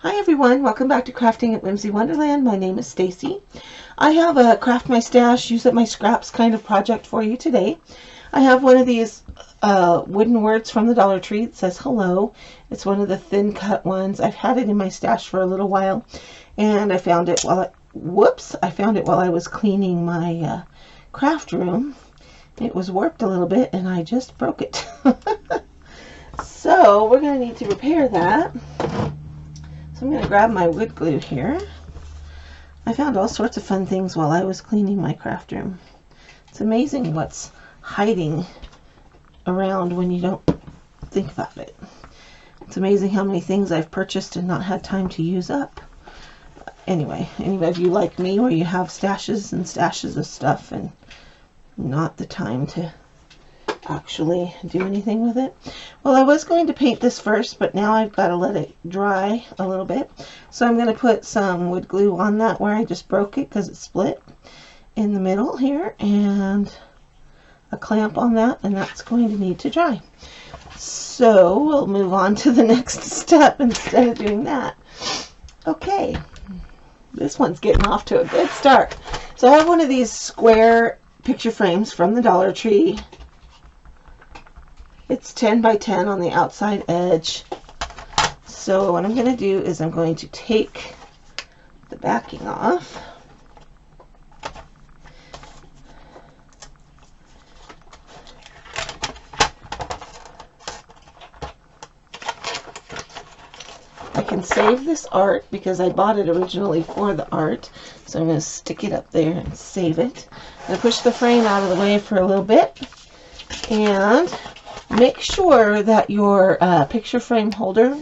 Hi everyone, welcome back to Crafting at Whimsy Wonderland. My name is Stacy. I have a Craft My Stash, Use Up My Scraps kind of project for you today. I have one of these wooden words from the Dollar Tree. It says hello. It's one of the thin cut ones. I've had it in my stash for a little while, and I found it while I was cleaning my craft room. It was warped a little bit and I just broke it. So we're going to need to repair that. So I'm going to grab my wood glue here. I found all sorts of fun things while I was cleaning my craft room. It's amazing what's hiding around when you don't think about it. It's amazing how many things I've purchased and not had time to use up. Anyway, any of you like me where you have stashes and stashes of stuff and not the time to actually do anything with it? Well, I was going to paint this first, but now I've got to let it dry a little bit. So I'm going to put some wood glue on that where I just broke it because it split in the middle here, and a clamp on that, and that's going to need to dry. So we'll move on to the next step instead of doing that. Okay, this one's getting off to a good start. So I have one of these square picture frames from the Dollar Tree. It's 10 by 10 on the outside edge. So what I'm going to do is I'm going to take the backing off. I can save this art because I bought it originally for the art. So I'm going to stick it up there and save it. I'm going to push the frame out of the way for a little bit. And make sure that your picture frame holder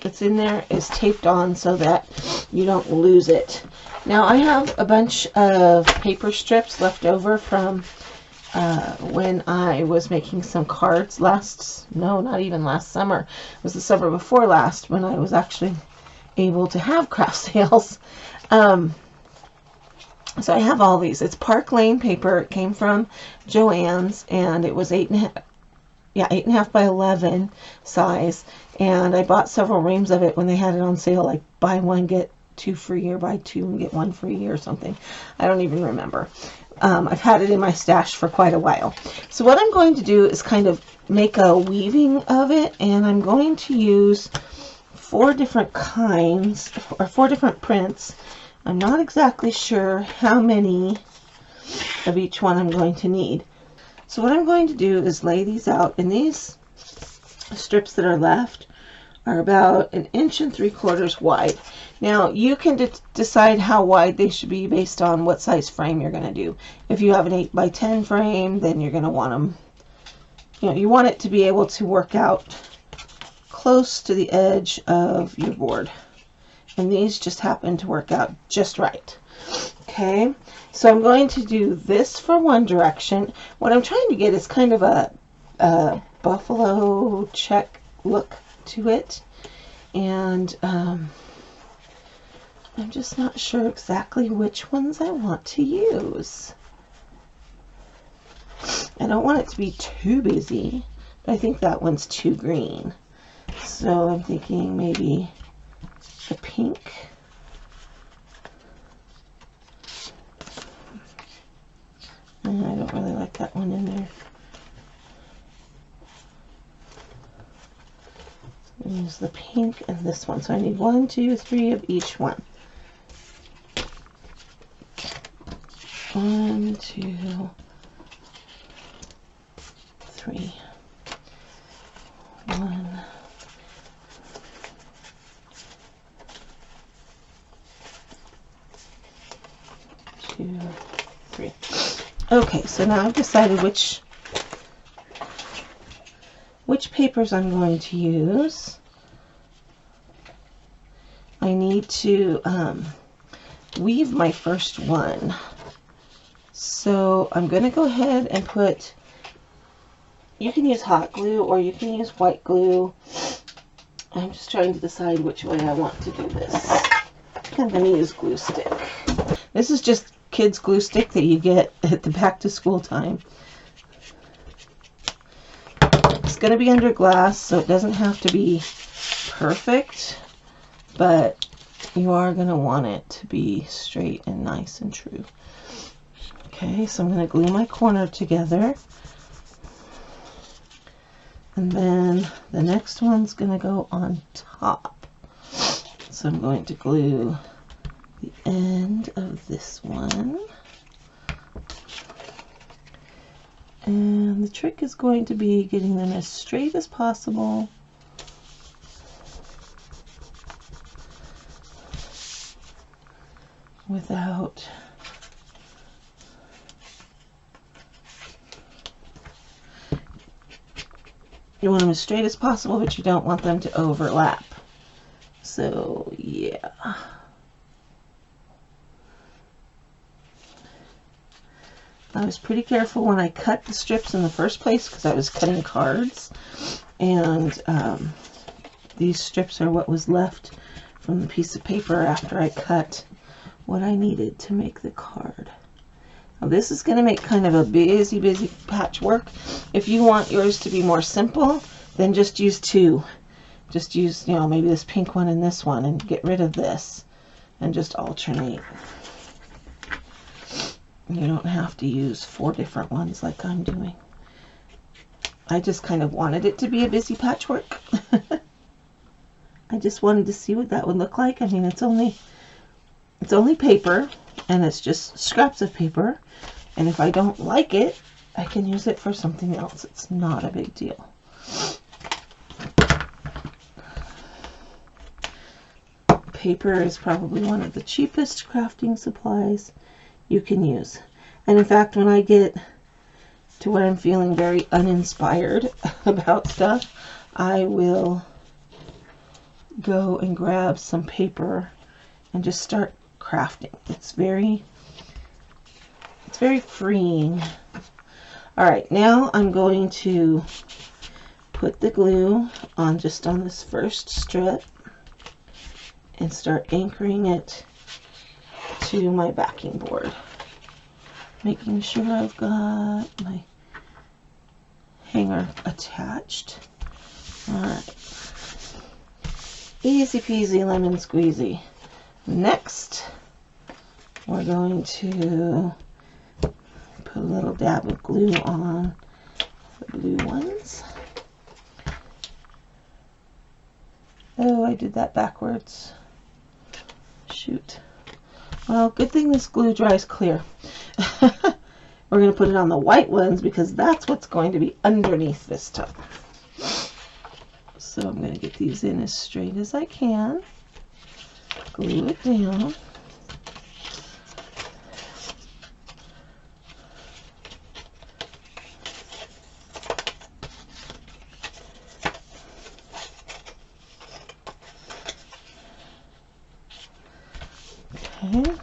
that's in there is taped on so that you don't lose it. Now I have a bunch of paper strips left over from when I was making some cards not even last summer. It was the summer before last when I was actually able to have craft sales. So I have all these. It's Park Lane paper. It came from Joann's, and it was 8.5 by 11 size. And I bought several reams of it when they had it on sale, like buy one get two free or buy two and get one free or something. I don't even remember. I've had it in my stash for quite a while. So what I'm going to do is kind of make a weaving of it, and I'm going to use 4 different kinds or 4 different prints. I'm not exactly sure how many of each one I'm going to need. So what I'm going to do is lay these out, and these strips that are left are about 1.75 inches wide. Now you can decide how wide they should be based on what size frame you're going to do. If you have an 8 by 10 frame, then you're going to want them, you want it to be able to work out close to the edge of your board. And these just happen to work out just right. Okay, so I'm going to do this for one direction. What I'm trying to get is kind of a buffalo check look to it. And I'm just not sure exactly which ones I want to use. I don't want it to be too busy, but I think that one's too green. So I'm thinking maybe the pink. And I don't really like that one in there. So use the pink and this one. So I need 1, 2, 3 of each one. 1, 2, 3. 1. 2, 3. Okay, so now I've decided which papers I'm going to use. I need to weave my first one. So I'm going to go ahead and put, you can use hot glue or you can use white glue. I'm just trying to decide which way I want to do this. I'm going to use glue stick. This is just kids glue stick that you get at the back to school time. It's going to be under glass, so it doesn't have to be perfect, but you are going to want it to be straight and nice and true. Okay, so I'm going to glue my corner together. And then the next one's going to go on top. So I'm going to glue the end of this one. And the trick is going to be getting them as straight as possible. Without you want them as straight as possible, but you don't want them to overlap. So yeah. I was pretty careful when I cut the strips in the first place because I was cutting cards, and these strips are what was left from the piece of paper after I cut what I needed to make the card. Now this is going to make kind of a busy patchwork. If you want yours to be more simple, then just use two. Just use, you know, maybe this pink one and this one, and get rid of this and just alternate. You don't have to use 4 different ones like I'm doing. I just kind of wanted it to be a busy patchwork. I just wanted to see what that would look like. I mean, it's only paper, and it's just scraps of paper, and if I don't like it, I can use it for something else. It's not a big deal. Paper is probably one of the cheapest crafting supplies you can use. And in fact, when I get to where I'm feeling very uninspired about stuff, I will go and grab some paper and just start crafting. It's very freeing. Alright, now I'm going to put the glue on just on this first strip and start anchoring it to my backing board. Making sure I've got my hanger attached. Alright. Easy peasy lemon squeezy. Next, we're going to put a little dab of glue on the blue ones. Oh, I did that backwards. Shoot. Well, good thing this glue dries clear. We're going to put it on the white ones because that's what's going to be underneath this time. So I'm going to get these in as straight as I can. Glue it down. Okay.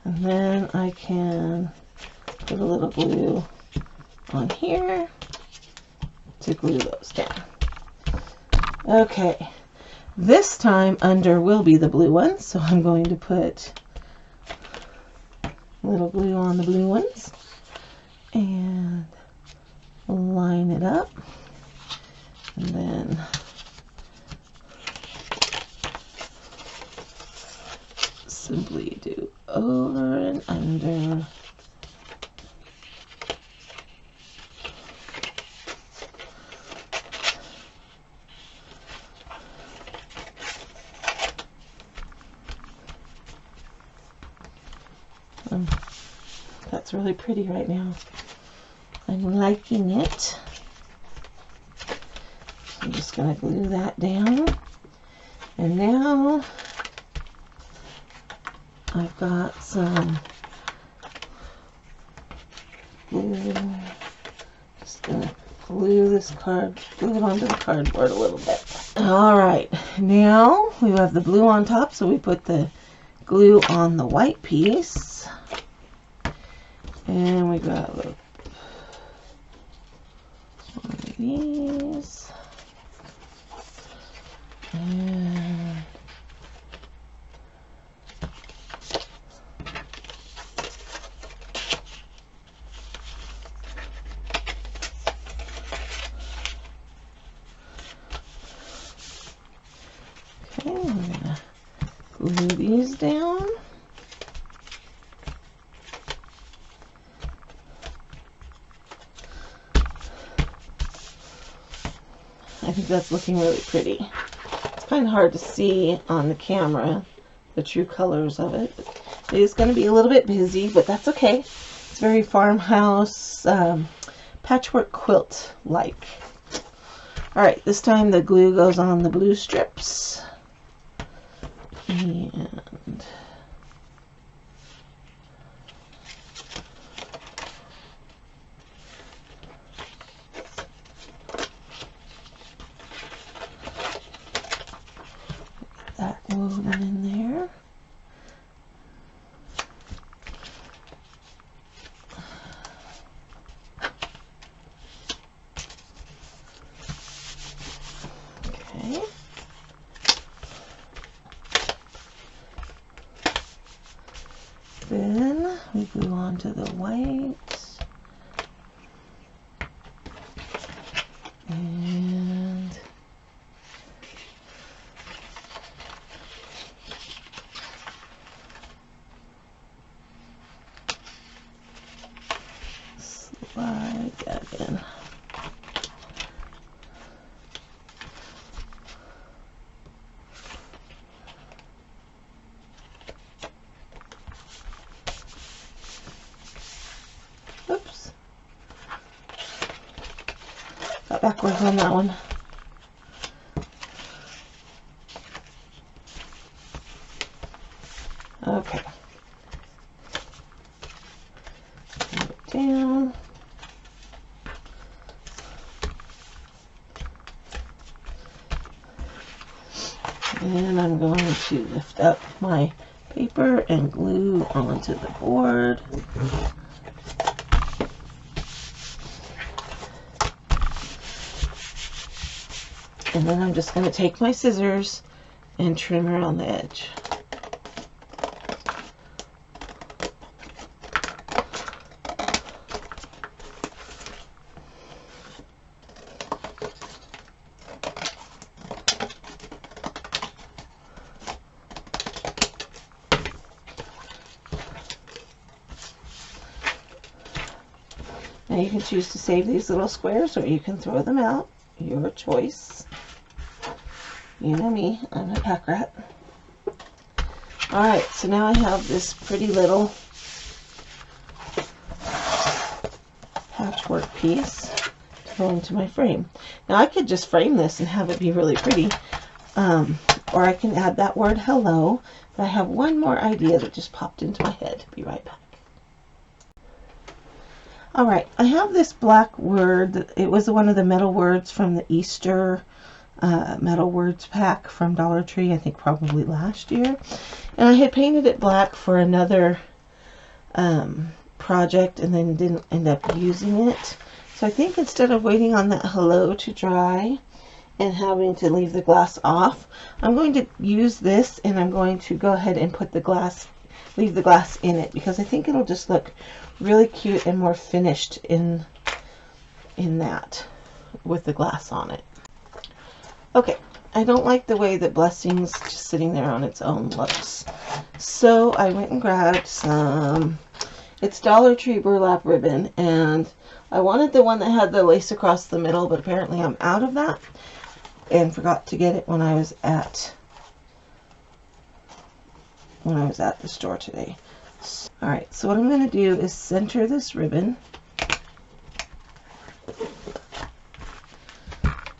And then I can put a little glue on here to glue those down. Okay. This time under will be the blue ones, so I'm going to put a little glue on the blue ones and line it up, and then simply do over and under. That's really pretty right now. I'm liking it. I'm just going to glue that down. And now I've got some glue. Just going to glue it onto the cardboard a little bit. Alright, now we have the blue on top, so we put the glue on the white piece. And we got one of these. And glue these down. I think that's looking really pretty. It's kind of hard to see on the camera the true colors of it. It is going to be a little bit busy, but that's okay. It's very farmhouse, patchwork quilt like. Alright, this time the glue goes on the blue strips. And that woven in there. Okay. Then we glue onto the white. And slide that in. Oops. Got backwards on that one. Okay. Put it down. And I'm going to lift up my paper and glue onto the board. And then I'm just going to take my scissors and trim around the edge. Now you can choose to save these little squares or you can throw them out. Your choice. You know me, I'm a pack rat. Alright, so now I have this pretty little patchwork piece to go into my frame. Now I could just frame this and have it be really pretty. Or I can add that word hello. But I have one more idea that just popped into my head. Be right back. Alright, I have this black word. It was one of the metal words from the Easter metal words pack from Dollar Tree, I think probably last year. And I had painted it black for another project and then didn't end up using it. So I think instead of waiting on that hello to dry and having to leave the glass off, I'm going to use this and I'm going to go ahead and put the glass, leave the glass in it, because I think it'll just look really cute and more finished in that with the glass on it. Okay, I don't like the way that Blessings just sitting there on its own looks. So I went and grabbed some, it's Dollar Tree burlap ribbon, and I wanted the one that had the lace across the middle, but apparently I'm out of that and forgot to get it when I was at the store today. Alright, so what I'm going to do is center this ribbon.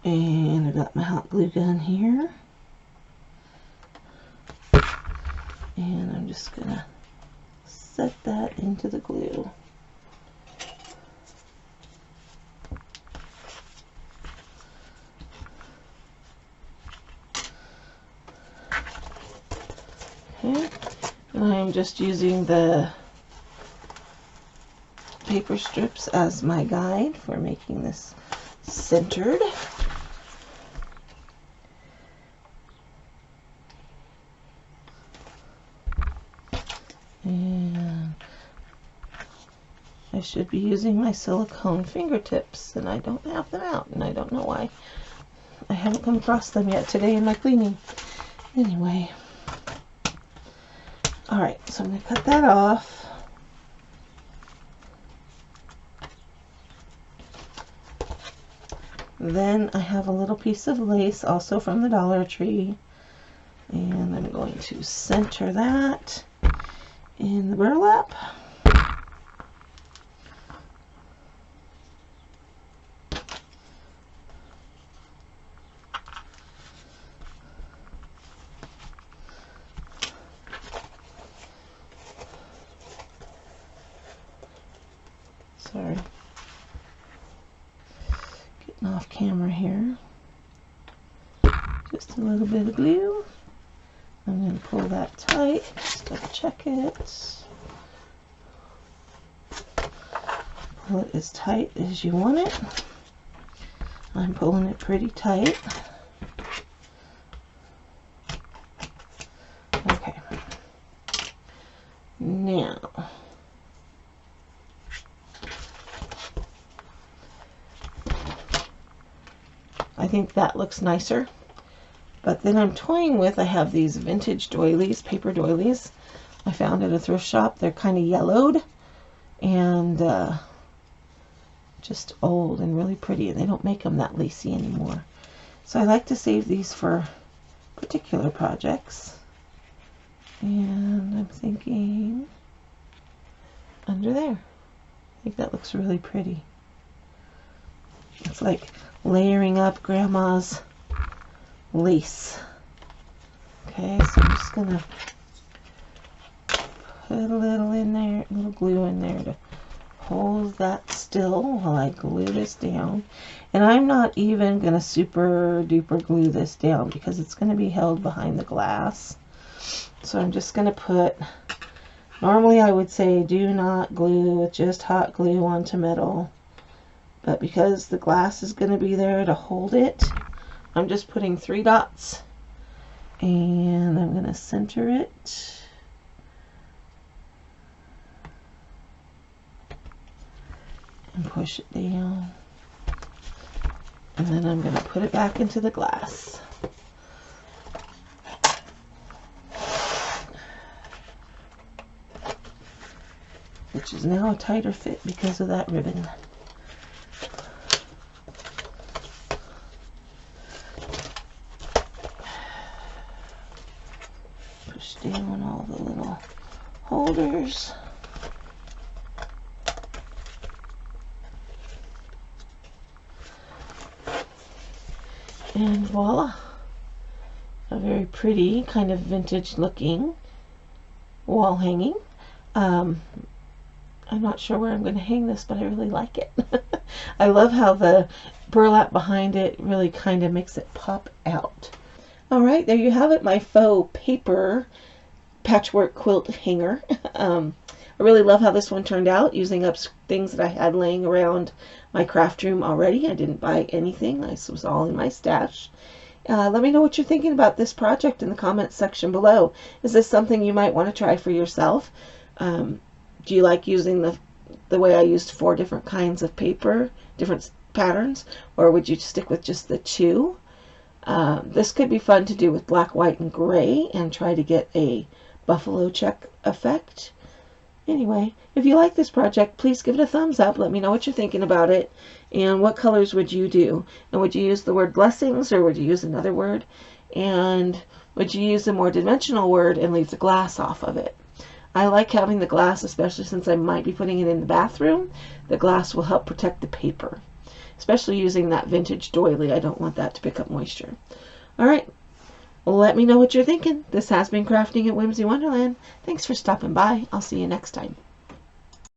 And I've got my hot glue gun here. And I'm just going to set that into the glue. Okay. And I'm just using the paper strips as my guide for making this centered. And I should be using my silicone fingertips, and I don't have them out, and I don't know why. I haven't come across them yet today in my cleaning. Anyway. Alright, so I'm going to cut that off. Then I have a little piece of lace also from the Dollar Tree. And I'm going to center that in the burlap. Sorry. Getting off camera here. Just a little bit of glue. I'm going to pull that tight. Just double check it. Pull it as tight as you want it. I'm pulling it pretty tight. Okay. Now, I think that looks nicer. But then I'm toying with, I have these vintage doilies, paper doilies I found at a thrift shop. They're kind of yellowed and just old and really pretty, and they don't make them that lacy anymore. So I like to save these for particular projects. And I'm thinking under there. I think that looks really pretty. It's like layering up Grandma's lace. Okay, so I'm just gonna put a little in there, a little glue in there to hold that still while I glue this down. And I'm not even gonna super duper glue this down because it's gonna be held behind the glass. So I'm just gonna put, normally I would say do not glue with just hot glue onto metal, but because the glass is gonna be there to hold it, I'm just putting 3 dots, and I'm going to center it. And push it down. And then I'm going to put it back into the glass. Which is now a tighter fit because of that ribbon. Down all the little holders. And voila, a very pretty kind of vintage looking wall hanging. I'm not sure where I'm going to hang this, but I really like it. I love how the burlap behind it really kind of makes it pop out. Alright, there you have it, my faux paper patchwork quilt hanger. I really love how this one turned out, using up things that I had laying around my craft room already. I didn't buy anything. This was all in my stash. Let me know what you're thinking about this project in the comments section below. Is this something you might want to try for yourself? Do you like using the way I used 4 different kinds of paper, different patterns, or would you stick with just the 2? This could be fun to do with black, white, and gray and try to get a buffalo check effect. Anyway, if you like this project, please give it a thumbs up. Let me know what you're thinking about it and what colors would you do. And would you use the word blessings or would you use another word? And would you use a more dimensional word and leave the glass off of it? I like having the glass, especially since I might be putting it in the bathroom. The glass will help protect the paper. Especially using that vintage doily. I don't want that to pick up moisture. Alright, let me know what you're thinking. This has been Crafting at Whimsy Wonderland. Thanks for stopping by. I'll see you next time.